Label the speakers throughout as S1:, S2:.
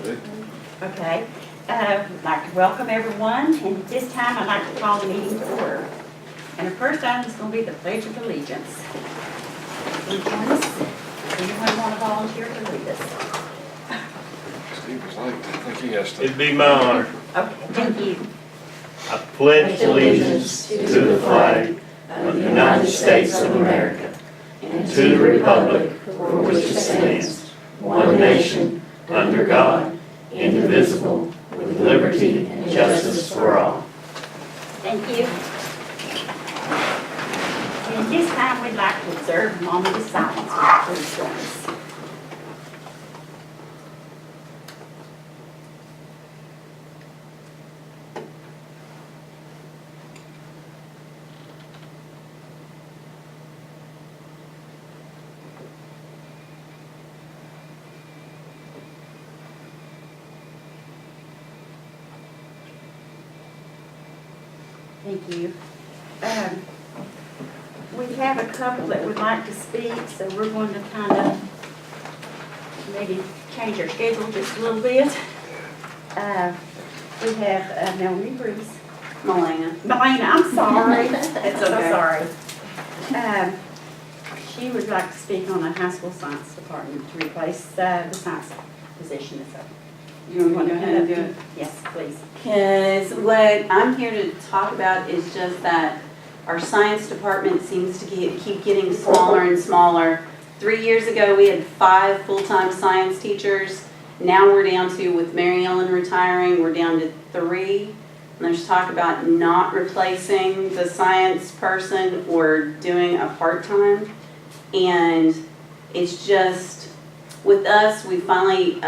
S1: Okay. I'd like to welcome everyone, and at this time, I'd like to call the meeting to order. And the first item is going to be the Pledge of Allegiance. Anyone want to volunteer to lead us?
S2: Steve was late. I think he has to.
S3: It'd be my honor.
S1: Okay, thank you.
S3: I pledge allegiance to the flag of the United States of America and to the republic for which it stands, one nation, under God, indivisible, with liberty and justice for all.
S1: Thank you. And at this time, we'd like to observe a moment of silence for the service. Thank you. We have a couple that would like to speak, so we're going to kind of maybe change our schedule just a little bit. We have Melanie Bruce.
S4: Melena.
S1: Melena, I'm sorry.
S4: It's
S1: So
S4: okay.
S1: sorry. She would like to speak on the high school science department to replace the science position that's up.
S4: You want to go ahead and do it?
S1: Yes, please.
S4: Because what I'm here to talk about is just that our science department seems to keep getting smaller and smaller. 3 years ago, we had 5 full-time science teachers. Now we're down to, with Mary Ellen retiring, we're down to 3. And there's talk about not replacing the science person or doing a part-time. And it's just, with us, we finally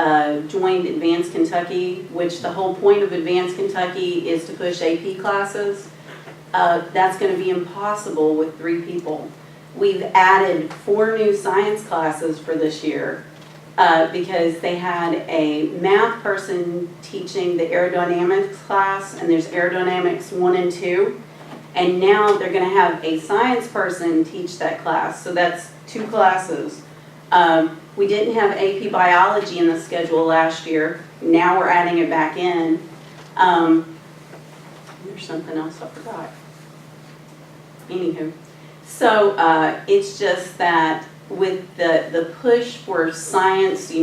S4: joined Advanced Kentucky, which the whole point of Advanced Kentucky is to push AP classes. That's going to be impossible with 3 people. We've added 4 new science classes for this year because they had a math person teaching the aerodynamics class, and there's aerodynamics 1 and 2. And now they're going to have a science person teach that class, so that's 2 classes. We didn't have AP biology in the schedule last year. Now we're adding it back in. There's something else I forgot. Anywho, so it's just that with the push for science,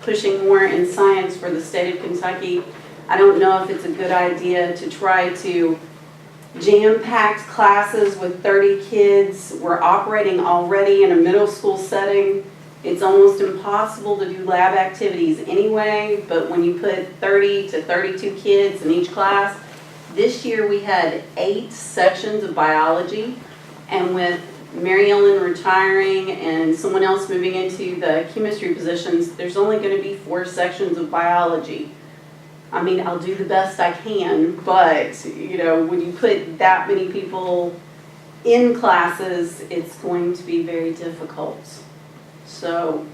S4: pushing more in science for the state of Kentucky, I don't know if it's a good idea to try to jam-packed classes with 30 kids. We're operating already in a middle school setting. It's almost impossible to do lab activities anyway, but when you put 30 to 32 kids in each class, this year we had 8 sections of biology, and with Mary Ellen retiring and someone else moving into the chemistry positions, there's only going to be 4 sections of biology. I mean, I'll do the best I can, but, when you put that many people in classes, it's going to be very difficult. So,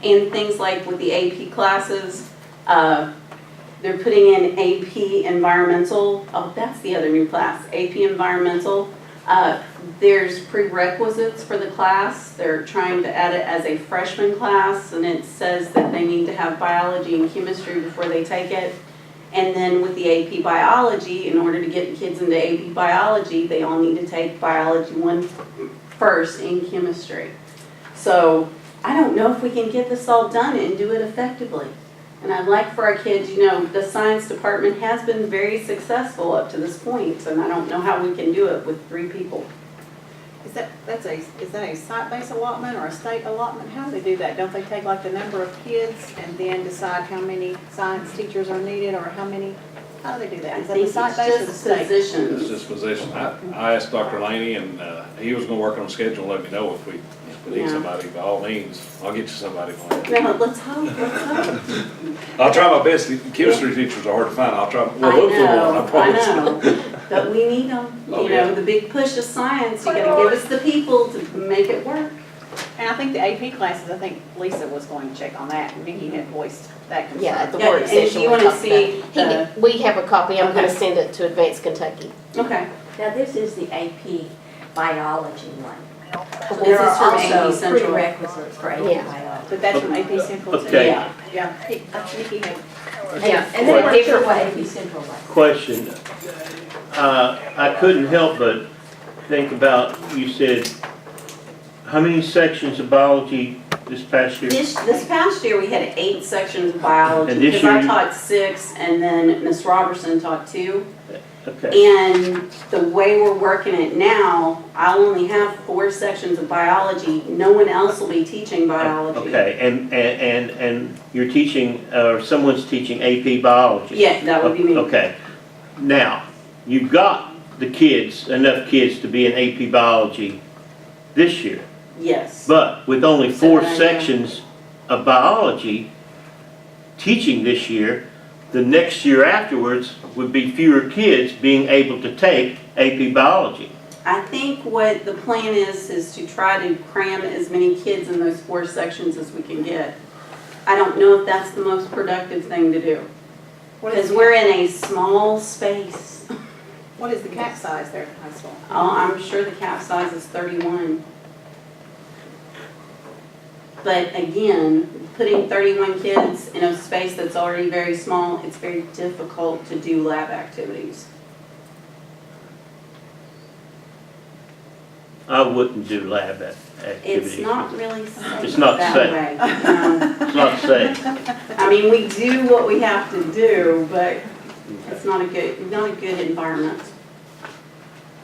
S4: and things like with the AP classes, they're putting in AP Environmental. Oh, that's the other new class, AP Environmental. There's prerequisites for the class. They're trying to add it as a freshman class, and it says that they need to have biology and chemistry before they take it. And then with the AP Biology, in order to get kids into AP Biology, they all need to take Biology 1 first in chemistry. So I don't know if we can get this all done and do it effectively. And I'd like for our kids, the science department has been very successful up to this point, and I don't know how we can do it with 3 people.
S5: Is that a site-based allotment or a state allotment? How do they do that? Don't they take like the number of kids and then decide how many science teachers are needed, or how do they do that? Is that the site-based or the state?
S4: Positions.
S2: It's just position. I asked Dr. Laney, and he was going to work on the schedule and let me know if we need somebody. By all means, I'll get you somebody.
S4: No, let's hope.
S2: I'll try my best. Chemistry teachers are hard to find. I'll try. We'll look for one. I promise.
S4: I know. But we need them.
S2: Oh, yeah.
S4: The big push of science, you gotta give us the people to make it work.
S5: And I think the AP classes, I think Lisa was going to check on that, and Nikki had voiced that concern.
S6: Yeah, at the
S4: Yeah,
S6: work
S4: and
S6: session.
S4: you
S6: we
S4: wanna
S6: talked
S4: see
S6: about- we have a copy. I'm going to
S4: Okay.
S6: send it to Advanced Kentucky.
S4: Okay.
S1: Now, this is the AP Biology one.
S4: This
S1: There
S4: is
S1: are
S4: from AP
S1: also
S4: Central.
S1: prerequisites for AP
S6: Yeah.
S1: Biology.
S5: But that's from AP Central too?
S3: Okay.
S5: Yeah, Nikki had
S6: Yeah, and then
S3: Question.
S6: different way, central way.
S3: Question. I couldn't help but think about, you said, how many sections of biology this past year?
S4: This past year, we had 8 sections of biology,
S3: And this
S4: because I
S3: year-
S4: taught 6, and then Miss Robertson taught 2.
S3: Okay,
S4: And the way we're working it now, I only have 4 sections of biology. No one else will be teaching biology.
S3: okay, and you're teaching, or someone's teaching AP biology?
S4: Yeah, that would be me.
S3: Okay. Now, you've got the kids, enough kids to be in AP biology this year.
S4: Yes.
S3: But with only 4
S4: So then I know.
S3: sections of biology teaching this year, the next year afterwards would be fewer kids being able to take AP biology.
S4: I think what the plan is to try to cram as many kids in those 4 sections as we can get. I don't know if that's the most productive thing to do, because we're in a small space.
S5: What is the cap size there at the high school?
S4: Oh, I'm sure the cap size is 31. But again, putting 31 kids in a space that's already very small, it's very difficult to do lab activities.
S3: I wouldn't do lab activities.
S4: It's not really safe
S3: It's not
S4: that
S3: safe.
S4: way. No.
S3: It's not safe.
S4: I mean, we do what we have to do, but it's not a good environment.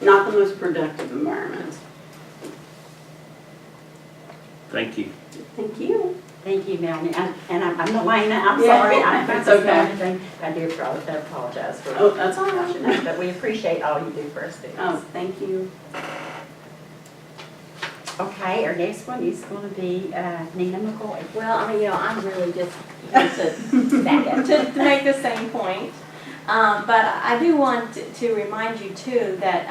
S4: Not the most productive environment.
S3: Thank you.
S4: Thank you.
S1: Thank you, Melanie. And I'm Elena, I'm
S4: Yeah,
S1: sorry.
S4: that's okay.
S1: I do apologize for.
S4: Oh, that's all
S1: I
S4: right.
S1: should know, but we appreciate all you do for us students.
S4: Oh, thank you.
S1: Okay, our next one is going to be Nina McCoy.
S6: Well, I mean, I'm really just to
S1: Back up.
S7: to make the same point. But I do want to remind you too that,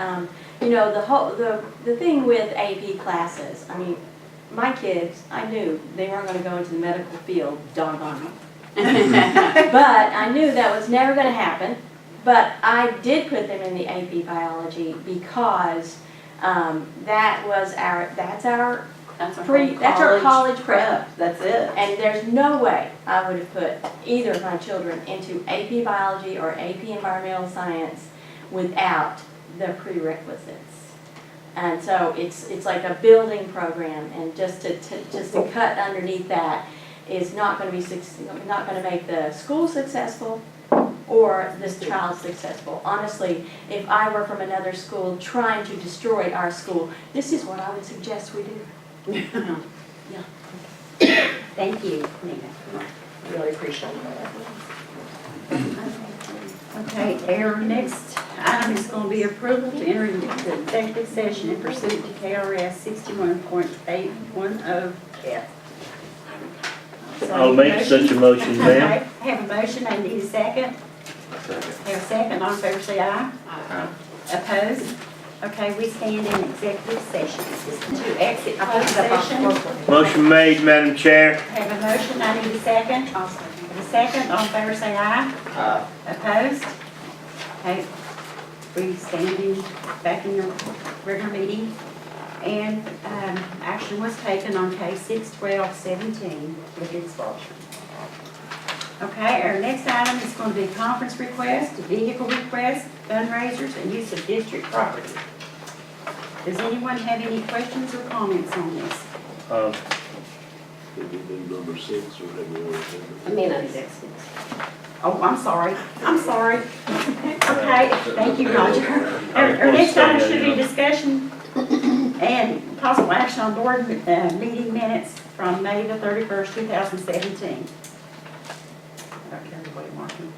S7: the thing with AP classes, I mean, my kids, I knew they weren't gonna go into the medical field, doggone them. But I knew that was never gonna happen. But I did put them in the AP biology because, that's our
S4: That's our
S7: that's our college prep.
S4: That's it.
S7: And there's no way I would have put either of my children into AP Biology or AP Environmental Science without the prerequisites. And so it's like a building program, and just to cut underneath that is not going to be not going to make the school successful or this child successful. Honestly, if I were from another school trying to destroy our school, this is what I would suggest we do.
S1: Thank you, Nina.
S6: really appreciate that.
S1: Okay, our next item is going to be approval to enter into the executive session in pursuit to KRS 61.810F.
S3: I'll make such a motion, ma'am.
S1: Okay, have a motion, I need a second. Have a second, all in favor say aye. Opposed? Okay, we stand in executive session. To exit closed session.
S3: Motion made, Madam Chair.
S1: Have a motion, I need a second. Have a second, all in favor say aye. Opposed? Okay, we stand in, back in your regular meeting. And action was taken on case 61217 with expulsion. Okay, our next item is going to be conference request, vehicle request, fundraisers, and use of district property. Does anyone have any questions or comments on this?
S8: Did we do number 6 or have we already done it?
S6: Minutes.
S1: Oh, I'm sorry. Okay, thank you, Roger. Our next item should be discussion and possible action on board meeting minutes from May the 31st, 2017. Okay, everybody marking.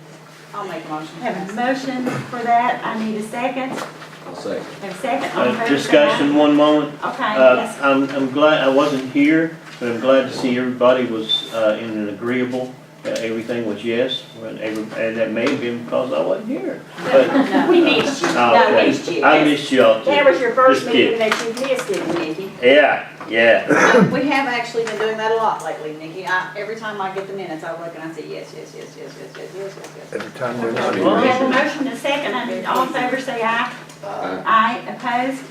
S5: I'll make a motion.
S1: Have a motion for that. I need a second.
S8: I'll second.
S1: Have a second. All in favor, say aye.
S3: Discussion, one moment.
S1: Okay, yes.
S3: I'm glad, I wasn't here, but I'm glad to see everybody was in an agreeable, everything was yes. And that may have been because I wasn't here. But,
S1: We missed you. No, we missed you.
S3: I missed y'all too.
S1: That was your first
S3: Just
S1: meeting
S3: kidding.
S1: that you missed, didn't Nikki?
S3: Yeah.
S5: We have actually been doing that a lot lately, Nikki. Every time I get the minutes, I look and I say, yes.
S8: Every time we're not
S1: We have a motion and a second. I need all in favor say aye. Aye, opposed?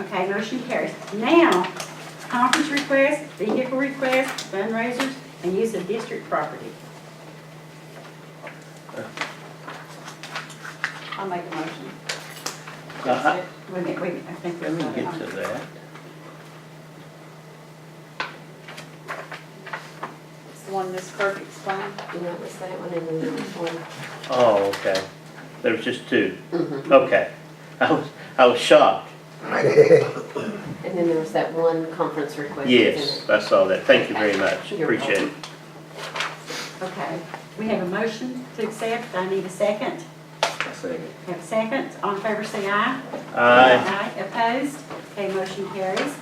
S1: Okay, motion carries. Now, conference request, vehicle request, fundraisers, and use of district property.
S5: I'll make a motion.
S1: Wait a minute, I think we're
S3: Let me
S1: moving
S3: get
S1: on.
S3: to that.
S5: It's the one Ms. Kirk explained.
S6: That was that one and then there was one.
S3: Oh, okay. There was just two.
S6: Mhm.
S3: Okay. I was shocked.
S6: And then there was that one conference request.
S3: Yes, I saw that. Thank you very much.
S6: You're
S3: Appreciate it.
S1: Okay, we have a motion to accept, I need a second.
S8: I second.
S1: Have a second, all in favor say aye.
S3: Aye.
S1: Opposed? Okay, motion carries.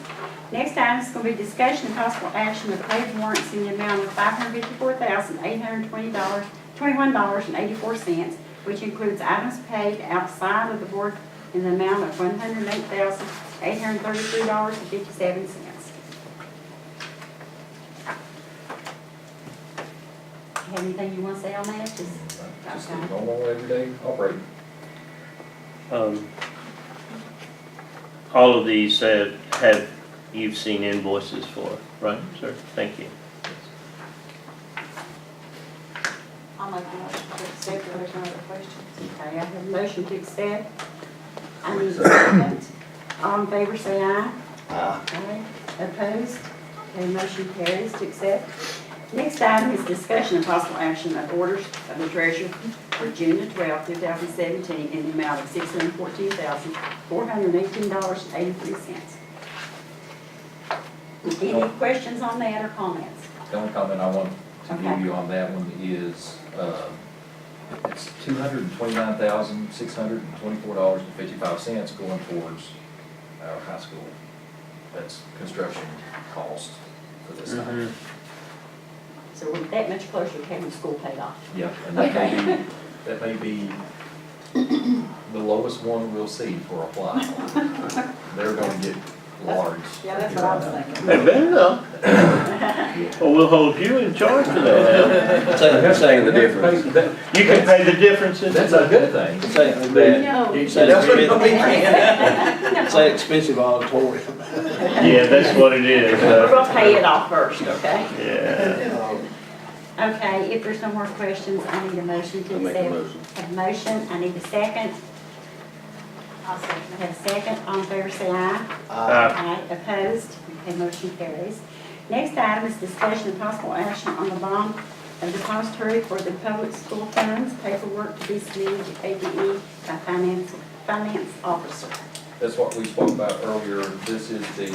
S1: Next item is going to be discussion and possible action of paid warrants in the amount of $554,821.84, which includes items paid outside of the board in the amount of $108,833.57. Have anything you want to say on that?
S9: Just a
S1: Okay.
S9: normal everyday operating.
S3: All of these you've seen invoices for, right, sir? Thank you.
S5: I'll make a motion to accept if there's no other questions.
S1: Okay, I have a motion to accept. I need a second. All in favor say aye. Aye. Opposed? Okay, motion carries to accept. Next item is discussion and possible action of orders of the treasurer for June the 12th, 2017 in the amount of $614,418.83. Any questions on that or comments?
S9: The only comment I want to
S1: Okay.
S9: give you on that one is, it's $229,624.55 going towards our high school. That's construction cost for this time.
S1: So we're that much closer to having school paid off.
S9: Yeah, and that may be the lowest one we'll see for a while. They're gonna get large.
S5: Yeah, that's what I was thinking.
S3: They better not. Or we'll hold you in charge for that.
S8: Saying the difference.
S3: You can pay the difference in.
S9: That's a good thing.
S8: Say Say expensive auditorium.
S3: Yeah, that's what it is.
S1: We're gonna pay it off first, okay?
S3: Yeah.
S1: Okay, if there's no more questions, I need a motion to
S8: I'll make a
S1: accept.
S8: motion.
S1: Have a motion, I need a second.
S5: I'll second.
S1: I have a second, all in favor say aye. Aye. Opposed? Okay, motion carries. Next item is discussion and possible action on the bond of depository for the public school funds, paperwork to be submitted to ADE by finance officer.
S9: That's what we spoke about earlier. This is the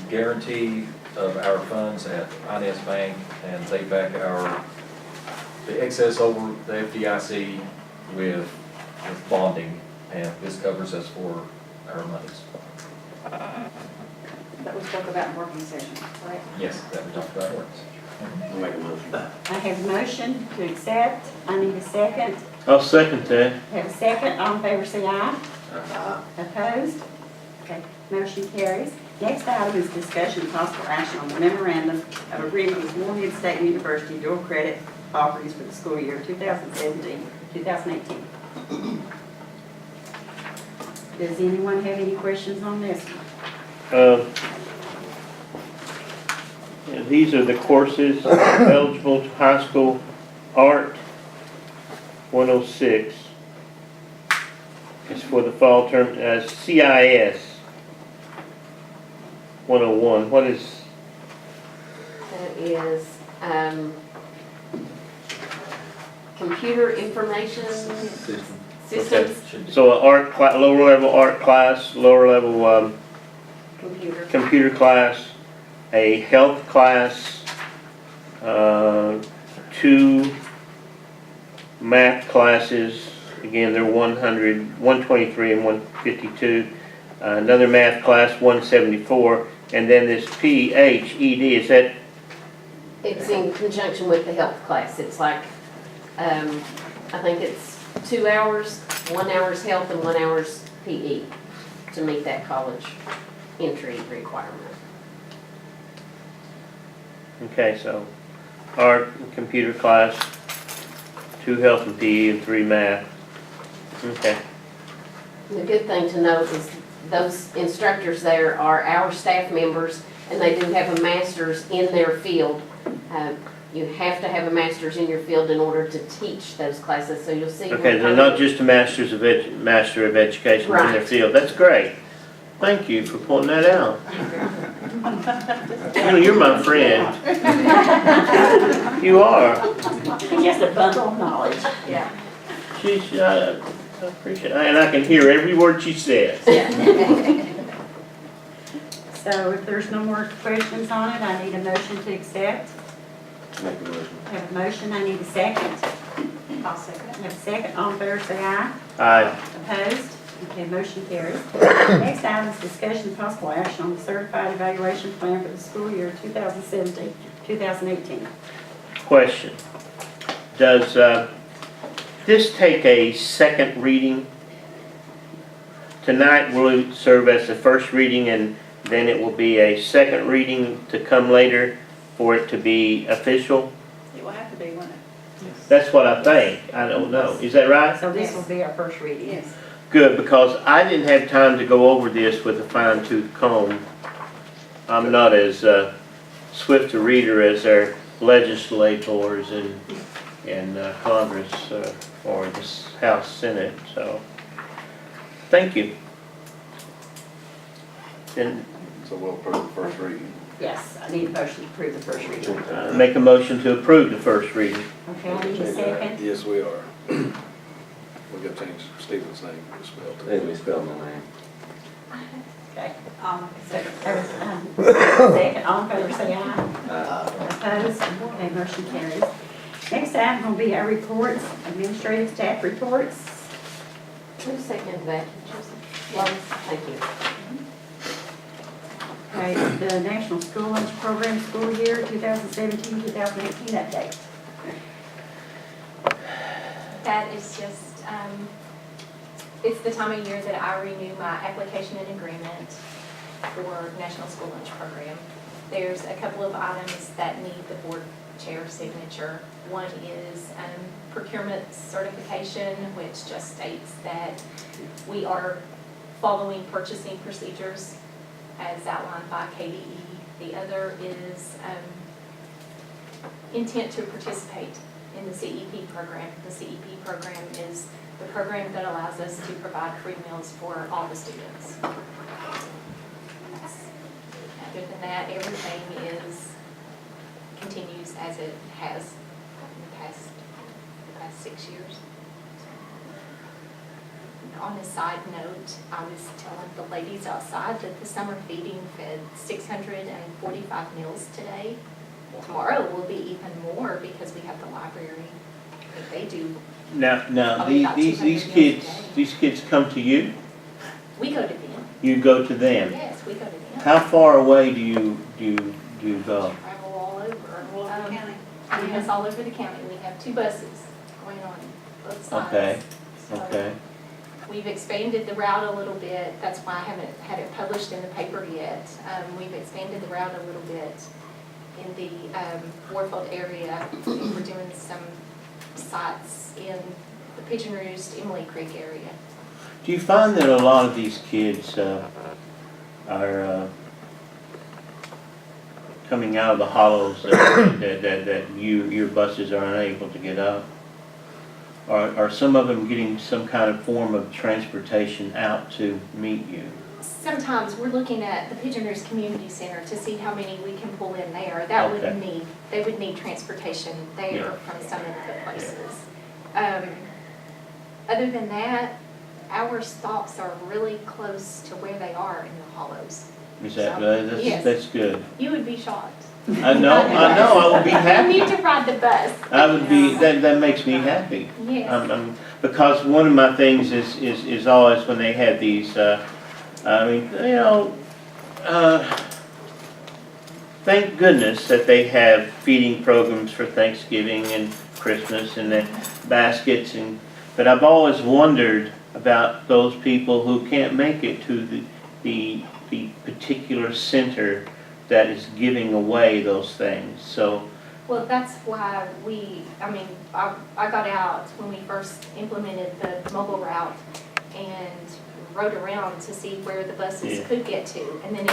S9: guarantee of our funds at Inez Bank, and they back the excess over the FDIC with bonding, and this covers us for our monies.
S5: That we spoke about in working session, correct?
S9: Yes, that we talked about once.
S8: I'll make a motion.
S1: I have a motion to accept, I need a second.
S3: I'll second that.
S1: Have a second, all in favor say aye. Opposed? Okay, motion carries. Next item is discussion and possible action on the memorandum of agreement with Morehead State University dual credit offerings for the school year 2017-2018. Does anyone have any questions on this?
S3: These are the courses eligible to high school art 106. It's for the fall term, CIS 101. What is,
S6: That is, computer information systems,
S9: Should be.
S3: so an art lower level art class, lower level
S6: computer.
S3: computer class, a health class, 2 math classes, again, they're 123 and 152, another math class, 174, and then this PHED, is that,
S6: It's in conjunction with the health class. It's like, I think it's 2 hours, 1 hour's health and 1 hour's PE to meet that college entry requirement.
S3: okay, so art and computer class, 2 health and PE, and 3 math. Okay.
S6: The good thing to note is those instructors there are our staff members, and they do have a master's in their field. You have to have a master's in your field in order to teach those classes, so you'll see.
S3: Okay, they're not just a Master of Education in their
S6: Right.
S3: field. That's great. Thank you for pointing that out. You know, you're my friend. You are.
S1: Just a bundle of knowledge.
S6: Yeah.
S3: I appreciate it. And I can hear every word she says.
S1: So if there's no more questions on it, I need a motion to accept.
S8: Make a motion.
S1: I have a motion, I need a second.
S5: I'll second it.
S1: I have a second, all in favor say aye.
S3: Aye.
S1: Opposed? Okay, motion carries. Next item is discussion and possible action on the certified evaluation plan for the school year 2017, 2018.
S3: Question. Does this take a second reading? Tonight will serve as the first reading, and then it will be a second reading to come later for it to be official?
S5: It will have to be, won't it?
S3: That's what I think. I don't know. Is that right?
S1: So this will be our first reading.
S5: Yes.
S3: Good, because I didn't have time to go over this with a fine-tooth comb. I'm not as swift a reader as our legislators in Congress or the House Senate, so thank you. And
S2: So we'll approve the first reading.
S1: Yes, I need a motion to approve the first reading.
S3: make a motion to approve the first reading.
S1: Okay, I need a second.
S2: Yes, we are. We got to change Stephen's name to spell
S8: I think we spelled my name.
S1: Okay.
S5: Second.
S1: Second, all in favor say aye.
S8: Aye.
S1: Opposed? Okay, motion carries. Next item will be our reports, administrative staff reports.
S6: Who seconded that? Lois, thank you.
S1: Okay, the National School Lunch Program School Year 2017, 2018 update.
S10: That is just, it's the time of year that I renew my application and agreement for National School Lunch Program. There's a couple of items that need the board chair signature. One is procurement certification, which just states that we are following purchasing procedures as outlined by KDE. The other is intent to participate in the CEP program. The CEP program is the program that allows us to provide free meals for all the students. Other than that, everything continues as it has in the past 6 years. On a side note, I was telling the ladies outside that the summer feeding fed 645 meals today. Tomorrow will be even more because we have the library that they do.
S3: Now,
S10: Probably about
S3: these
S10: 200 meals a
S3: kids,
S10: day.
S3: these kids come to you?
S10: We go to them.
S3: You go to them?
S10: Yes, we go to them.
S3: How far away do you go?
S10: Travel all over.
S5: All over the county.
S10: Yes, all over the county. We have 2 buses going on both sides.
S3: Okay,
S10: So
S3: okay.
S10: We've expanded the route a little bit. That's why I haven't had it published in the paper yet. We've expanded the route a little bit in the Warfield area. We're doing some sites in the Pigeon Roost, Emily Creek area.
S3: Do you find that a lot of these kids are coming out of the hollows that your buses are unable to get up? Are some of them getting some kind of form of transportation out to meet you?
S10: Sometimes we're looking at the Pigeon Roost Community Center to see how many we can pull in there. That
S3: Okay.
S10: they would need transportation there
S3: Yeah.
S10: from some of the places. Other than that, our stops are really close to where they are in the hollows.
S3: Is that
S10: So,
S3: good?
S10: yes.
S3: That's good.
S10: You would be shocked.
S3: I know, I would be
S10: You
S3: happy.
S10: need to ride the bus.
S3: I would be, that makes me happy.
S10: Yes.
S3: Because one of my things is always when they have these, thank goodness that they have feeding programs for Thanksgiving and Christmas and the baskets but I've always wondered about those people who can't make it to the particular center that is giving away those things, so.
S10: Well, that's why I got out when we first implemented the mobile route and rode around to see where the buses
S3: Yeah.
S10: could get to. And then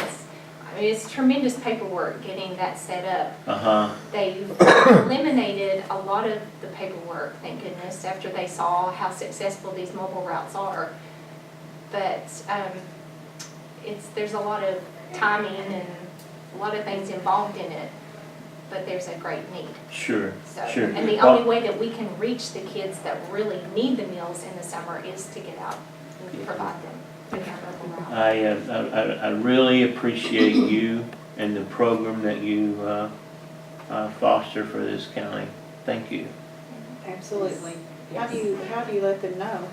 S10: I mean, it's tremendous paperwork getting that set up.
S3: Uh-huh.
S10: They've eliminated a lot of the paperwork, thank goodness, after they saw how successful these mobile routes are. But there's a lot of timing and a lot of things involved in it, but there's a great need.
S3: Sure,
S10: So,
S3: sure.
S10: and the only way that we can reach the kids that really need the meals in the summer is to get out and provide them with our mobile route.
S3: I really appreciate you and the program that you foster for this county. Thank you.
S5: Absolutely. How do you let them know?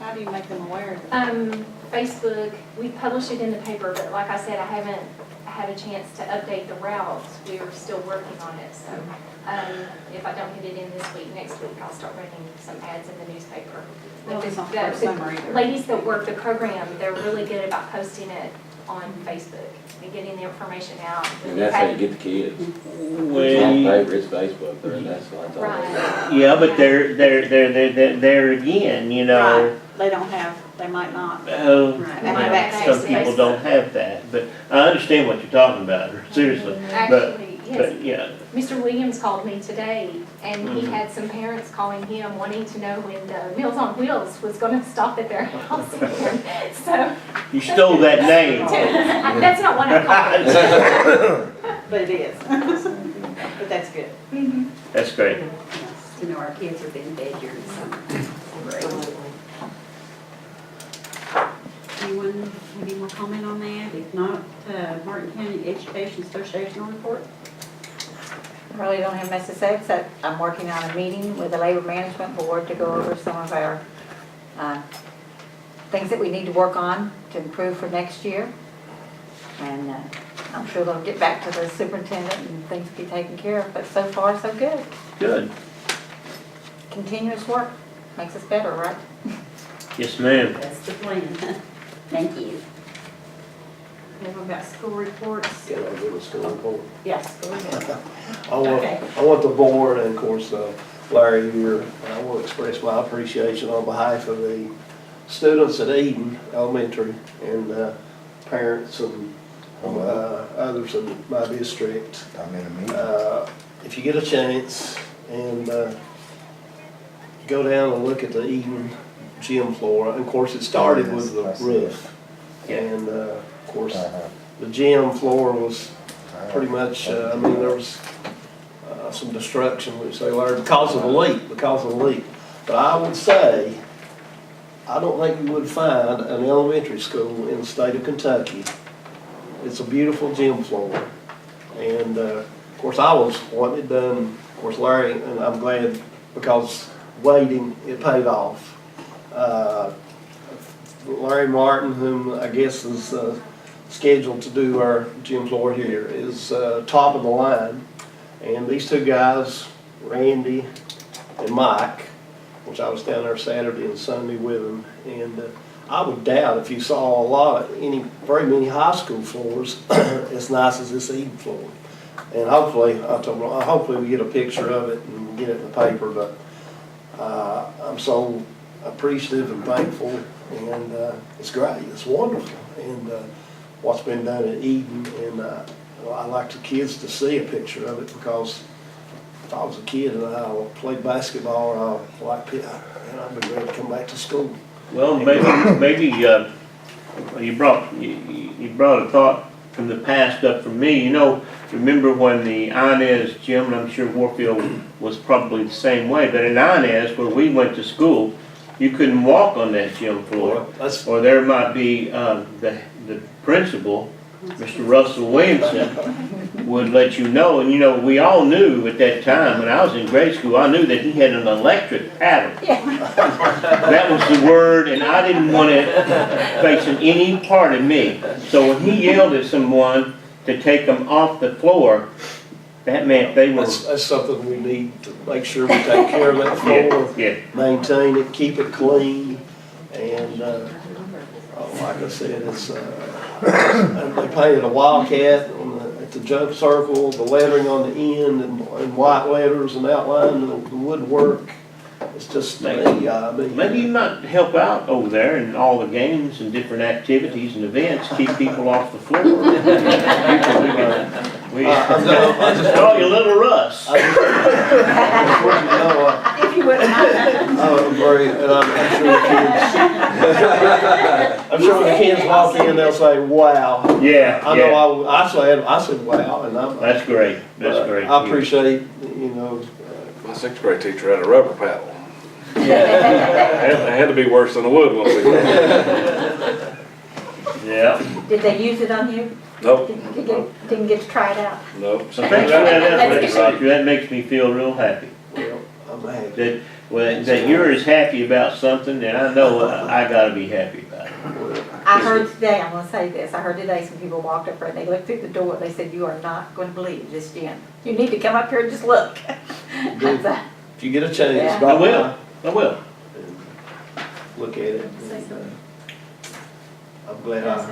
S5: How do you make them aware of it?
S10: Facebook, we publish it in the paper, but like I said, I haven't had a chance to update the routes. We're still working on it, so, if I don't get it in this week, next week, I'll start running some ads in the newspaper.
S5: Well, it's not
S10: The-
S5: for summer either.
S10: Ladies that work the program, they're really good about posting it on Facebook and getting the information out.
S8: And that's how you get the kids. It's not
S3: Well,
S8: paper, it's Facebook, that's all.
S10: Right.
S3: yeah, but there again, you know,
S5: They don't have, they might not.
S10: Right.
S5: have access
S3: some
S5: to
S3: people don't have that, but I understand what you're talking about, seriously.
S10: Actually, yes.
S3: But, yeah,
S10: Mr. Williams called me today, and he had some parents calling him wanting to know when the Meals on Wheels was gonna stop at their house again. So,
S3: you stole that name.
S10: that's not what I called it.
S5: But it is. But that's good.
S3: That's great.
S1: To know our kids are being fed during the summer. Great. Anyone have any more comment on that? If not, Martin County Education Association report?
S11: I really don't have much to say, except I'm working on a meeting with the Labor Management Board to go over some of our things that we need to work on to improve for next year. And I'm sure they'll get back to the superintendent and things will be taken care of, but so far, so good.
S3: Good.
S11: Continuous work makes us better, right?
S3: Yes, ma'am.
S1: That's the plan. Thank you. Have we got school reports?
S12: Can I give a school report?
S1: Yes, go ahead.
S12: I want the board and of course Larry here, I want to express my appreciation on behalf of the students at Eden Elementary and parents and others in my district.
S8: I'm in a meeting.
S12: If you get a chance and go down and look at the Eden gym floor, and of course it started with the roof. And of course the gym floor was pretty much, I mean, there was some destruction, which they learned because of the leak. But I would say, I don't think you would find an elementary school in the state of Kentucky. It's a beautiful gym floor. And of course I was wanting it done, of course Larry, and I'm glad because waiting, it paid off. Larry Martin, whom I guess is scheduled to do our gym floor here, is top of the line. And these two guys, Randy and Mike, which I was down there Saturday and Sunday with them, and I would doubt if you saw very many high school floors as nice as this Eden floor. And hopefully, I told them, hopefully we get a picture of it and get it in the paper, but I'm so appreciative and thankful, and it's great, it's wonderful, and what's been done at Eden, and I like the kids to see a picture of it, because if I was a kid and I played basketball, and I liked it, and I'd be ready to come back to school.
S3: Well, maybe you brought a thought from the past up for me. You know, remember when the Inez gym, and I'm sure Warfield was probably the same way, but in Inez, where we went to school, you couldn't walk on that gym floor, or there might be the principal, Mr. Russell Williamson, would let you know. And you know, we all knew at that time, when I was in grade school, I knew that he had an electric paddle. That was the word, and I didn't want it facing any part of me. So when he yelled at someone to take them off the floor, that meant they were...
S12: That's something we need to make sure we take care of that floor, maintain it, keep it clean, and like I said, it's they painted a wildcat at the jump circle, the lettering on the end, and white letters and outline the woodwork. It's just, I mean.
S3: Maybe you might help out over there in all the games and different activities and events, keep people off the floor. We
S12: I just
S3: call you Little Russ.
S12: I just want you to know,
S1: If you wouldn't mind.
S12: I'm very, and I'm sure the kids walk in, they'll say, wow.
S3: Yeah,
S12: I
S3: yeah,
S12: know, I said, wow, and I'm.
S3: that's great, that's great.
S12: I appreciate, you know,
S2: My sixth grade teacher had a rubber paddle. It had to be worse than a wood one.
S3: Yeah.
S11: Did they use it on you?
S2: Nope,
S11: Didn't get to try it out?
S2: nope.
S3: So thanks for that effort, Roger, that makes me feel real happy.
S12: well, I'm happy.
S3: That, well, that you're as happy about something, and I know I gotta be happy about it.
S11: I heard today, I'm gonna say this, I heard today some people walked up there and they looked through the door, they said, you are not gonna believe this gym. You need to come up here and just look.
S12: Good. If you get a chance,
S11: Yeah.
S12: stop
S3: I will.
S12: by
S3: I will.
S12: and look at it. and, I'm glad I got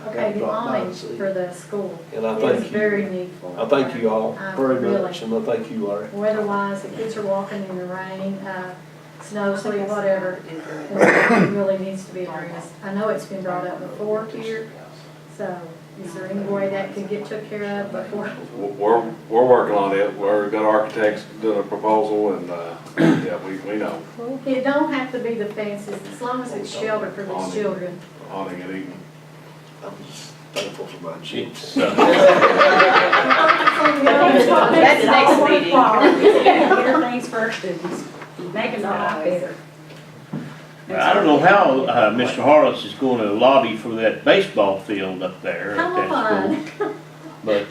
S13: Okay, the
S12: dropped by
S13: awning
S12: to see.
S13: for the school
S12: And I
S13: is
S12: thank
S13: very
S12: you.
S13: needful.
S12: I thank you all
S13: I
S12: very
S13: really-
S12: much, and I thank you, Larry.
S13: Weather-wise, the kids are walking in the rain, snow, sleet, whatever. It really needs to be addressed. I know it's been brought up before here, so is there any way that could get took care of before?
S2: We're working on it. We've got architects doing a proposal and, yeah, we know.
S13: It don't have to be the fences, as long as it's shelter for these children.
S2: Awning it even.
S12: I'm just thankful for my Chiefs.
S1: That's next meeting. Get things first and make it a lot better.
S3: I don't know how, Mr. Harless is gonna lobby for that baseball field up there at
S13: Come
S3: that school.
S13: on.
S3: But,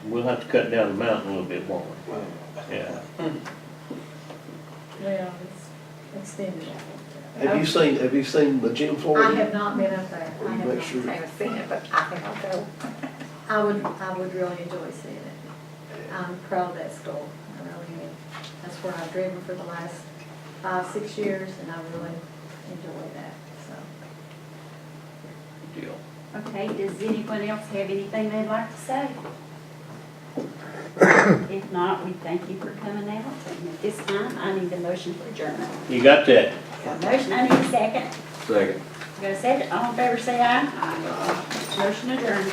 S3: we'll have to cut down the mountain a little bit more. Yeah.
S13: Well, it's extended.
S12: Have you seen the gym floor?
S13: I have not been up there. I
S12: Will you
S13: have
S12: make
S13: not.
S12: sure?
S11: I haven't seen it, but I think I'll go.
S13: I would really enjoy seeing it. I'm proud of that school, I really am. That's where I've driven for the last 5-6 years, and I really enjoy that, so.
S3: Deal.
S1: Okay, does anyone else have anything they'd like to say? If not, we thank you for coming out, and at this time, I need a motion for adjournment.
S3: You got that?
S1: Got a motion, I need a second.
S9: Second.
S1: Got a second, all in favor say aye. Aye. Motion adjourned.